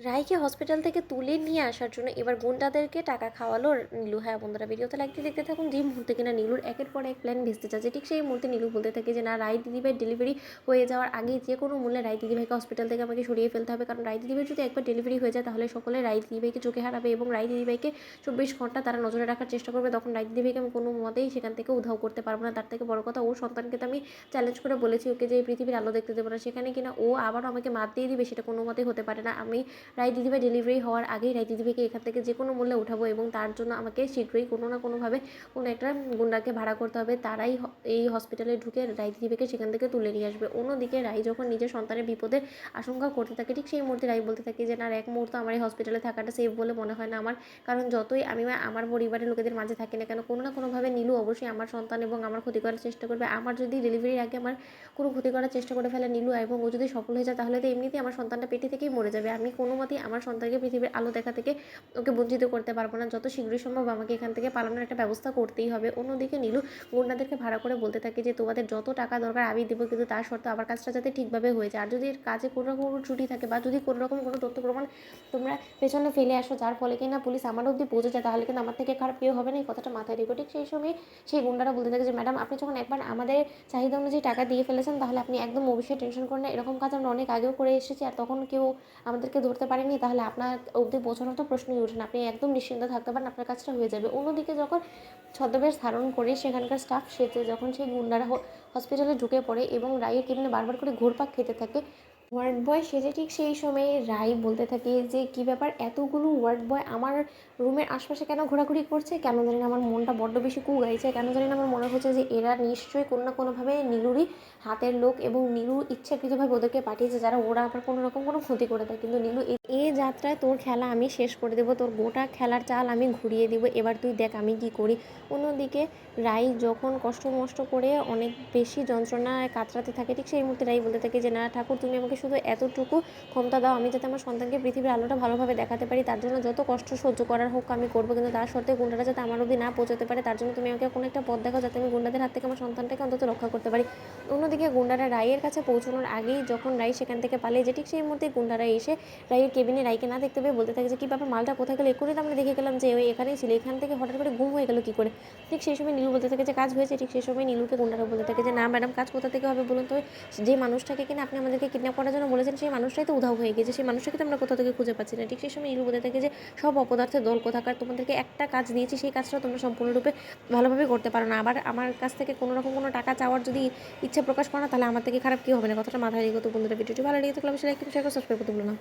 রাইকে hospital থেকে তুলে নিয়ে আসার জন্য এবার গুন্ডাদেরকে টাকা খাওয়ালো নীলু। হ্যাঁ বন্ধুরা, ভিডিওতে লাগতে দেখতে থাকুন যে মুহূর্তে কিনা নীলুর একের পর এক প্ল্যান ভেস্তে যাচ্ছে, ঠিক সেই মুহূর্তে নীলু বলতে থাকে যে না, রাই দিদিভাই ডেলিভারি হয়ে যাওয়ার আগে যে কোনো মূল্যে রাই দিদিভাইকে হসপিটাল থেকে আমাকে সরিয়ে ফেলতে হবে, কারণ রাই দিদিভাই যদি একবার ডেলিভারি হয়ে যায় তাহলে সকলে রাই দিদিভাইকে চোখে হারাবে এবং রাই দিদিভাইকে 24 ঘন্টা তারা নজরে রাখার চেষ্টা করবে। তখন রাই দিদিভাইকে আমি কোনো মতেই সেখান থেকে উধাও করতে পারবো না। তার থেকে বড় কথা, ওর সন্তানকে তো আমি চ্যালেঞ্জ করে বলেছি ওকে যে এই পৃথিবীর আলো দেখতে দেবো না, সেখানে কিনা ও আবারও আমাকে মাত দিয়ে দিবে, সেটা কোনো মতেই হতে পারে না। আমি রাই দিদিভাই ডেলিভারি হওয়ার আগেই রাই দিদিভাইকে এখান থেকে যে কোনো মূল্যে উঠাবো এবং তার জন্য আমাকে শীঘ্রই কোনো না কোনোভাবে কোনো একটা গুন্ডাকে ভাড়া করতে হবে, তারাই এই হসপিটালে ঢুকে রাই দিদিভাইকে সেখান থেকে তুলে নিয়ে আসবে। অন্যদিকে রাই যখন নিজের সন্তানের বিপদের আশঙ্কা করতে থাকে, ঠিক সেই মুহূর্তে রাই বলতে থাকে যে না, আর এক মুহূর্ত আমার এই হসপিটালে থাকাটা সেফ বলে মনে হয় না আমার, কারণ যতই আমি আমার পরিবারের লোকেদের মাঝে থাকি না কেন, কোনো না কোনোভাবে নীলু অবশ্যই আমার সন্তান এবং আমার ক্ষতি করার চেষ্টা করবে। আমার যদি ডেলিভারির আগে আমার কোনো ক্ষতি করার চেষ্টা করে ফেলে নীলু এবং ও যদি সফল হয়ে যায় তাহলে তো এমনিতেই আমার সন্তানটা পেটে থেকেই মরে যাবে। আমি কোনো মতেই আমার সন্তানকে পৃথিবীর আলো দেখা থেকে ওকে বঞ্চিত করতে পারবো না। যত শীঘ্রই সম্ভব আমাকে এখান থেকে পালানোর একটা ব্যবস্থা করতেই হবে। অন্যদিকে নীলু গুন্ডাদেরকে ভাড়া করে বলতে থাকে যে তোমাদের যত টাকা দরকার আমি দেবো, কিন্তু তার শর্তে আমার কাজটা যাতে ঠিকভাবে হয়ে যায়। আর যদি এর কাজে কোনো রকম কোনো ত্রুটি থাকে বা যদি কোনো রকম কোনো তথ্য প্রমাণ তোমরা পেছনে ফেলে আসো যার ফলে কিনা পুলিশ আমার অবধি পৌঁছে যায়, তাহলে কিন্তু আমার থেকে খারাপ কেউ হবে না, এই কথাটা মাথায় রেখো। ঠিক সেই সময় সেই গুন্ডারা বলতে থাকে যে ম্যাডাম, আপনি যখন একবার আমাদের চাহিদা অনুযায়ী টাকা দিয়ে ফেলেছেন তাহলে আপনি একদম অবশ্যই টেনশন করেন না, এরকম কাজ আমরা অনেক আগেও করে এসেছি আর তখন কেউ আমাদেরকে ধরতে পারেনি, তাহলে আপনার অবধি পৌঁছানোর তো প্রশ্নই ওঠে না, আপনি একদম নিশ্চিন্ত থাকতে পারেন, আপনার কাজটা হয়ে যাবে। অন্যদিকে যখন ছদ্মবেশ ধারণ করে সেখানকার স্টাফ সেজে যখন সেই গুন্ডারা হসপিটালে ঢুকে পড়ে এবং রায়ের কেবিনে বারবার করে ঘুরপাক খেতে থাকে, ওয়ার্ড বয় সেজে, ঠিক সেই সময়ে রাই বলতে থাকে যে কী ব্যাপার, এতগুলো ওয়ার্ড বয় আমার রুমের আশপাশে কেন ঘোরাঘুরি করছে, কেন জানি না আমার মনটা বড্ড বেশি কু গাইছে, কেন জানি না আমার মনে হচ্ছে যে এরা নিশ্চয়ই কোনো না কোনোভাবে নীলুরই হাতের লোক এবং নীলু ইচ্ছাকৃতভাবে ওদেরকে পাঠিয়েছে যারা ওরা আবার কোনো রকম কোনো ক্ষতি করে দেয়। কিন্তু নীলু, এই যাত্রায় তোর খেলা আমি শেষ করে দেবো, তোর গোটা খেলার চাল আমি ঘুরিয়ে দিব, এবার তুই দেখ আমি কি করি। অন্যদিকে রাই যখন কষ্ট মষ্ট করে অনেক বেশি যন্ত্রণায় কাতরাতে থাকে, ঠিক সেই মুহূর্তে রাই বলতে থাকে যে না ঠাকুর, তুমি আমাকে শুধু এতটুকু ক্ষমতা দাও আমি যাতে আমার সন্তানকে পৃথিবীর আলোটা ভালোভাবে দেখাতে পারি, তার জন্য যত কষ্ট সহ্য করার হোক আমি করবো, কিন্তু তার সত্ত্বেও গুন্ডারা যাতে আমার অবধি না পৌঁছাতে পারে তার জন্য তুমি আমাকে কোনো একটা পথ দেখাও যাতে আমি গুন্ডাদের হাত থেকে আমার সন্তানটাকে অন্তত রক্ষা করতে পারি। অন্যদিকে গুন্ডারা রাইয়ের কাছে পৌঁছানোর আগেই যখন রাই সেখান থেকে পালিয়ে যায়, ঠিক সেই মুহূর্তে গুন্ডারা এসে রাইয়ের কেবিনে রাইকে না দেখতে পেয়ে বলতে থাকে যে কী ব্যাপার, মালটা কোথায় গেলো, এক্ষুনি তো আমরা দেখে গেলাম যে ওই এখানেই ছিল, এখান থেকে হঠাৎ করে গুম হয়ে গেলো কী করে। ঠিক সেই সময় নীলু বলতে থাকে যে কাজ হয়েছে, ঠিক সেই সময় নীলুকে গুন্ডারা বলতে থাকে যে না ম্যাডাম, কাজ কোথা থেকে হবে বলুন তো, যে মানুষটাকে কিনা আপনি আমাদেরকে কিডন্যাপ করার জন্য বলেছেন সেই মানুষটাই তো উধাও হয়ে গেছে, সেই মানুষটাকে তো আমরা কোথা থেকে খুঁজে পাচ্ছি না। ঠিক সেই সময় নীলু বলতে থাকে যে সব অপদার্থের দল কোথাকার, তোমাদেরকে একটা কাজ দিয়েছি সেই কাজটা তোমরা সম্পূর্ণরূপে ভালোভাবে করতে পারো না, আবার আমার কাছ থেকে কোনো রকম কোনো টাকা চাওয়ার যদি ইচ্ছা প্রকাশ করো না তাহলে আমার থেকে খারাপ কি হবে না, কথাটা মাথায় রেখো। তো বন্ধুরা, ভিডিওটি ভালো লেগে থাকলে অবশ্যই লাইক, শেয়ার, সাবস্ক্রাইব করতে ভুলো না।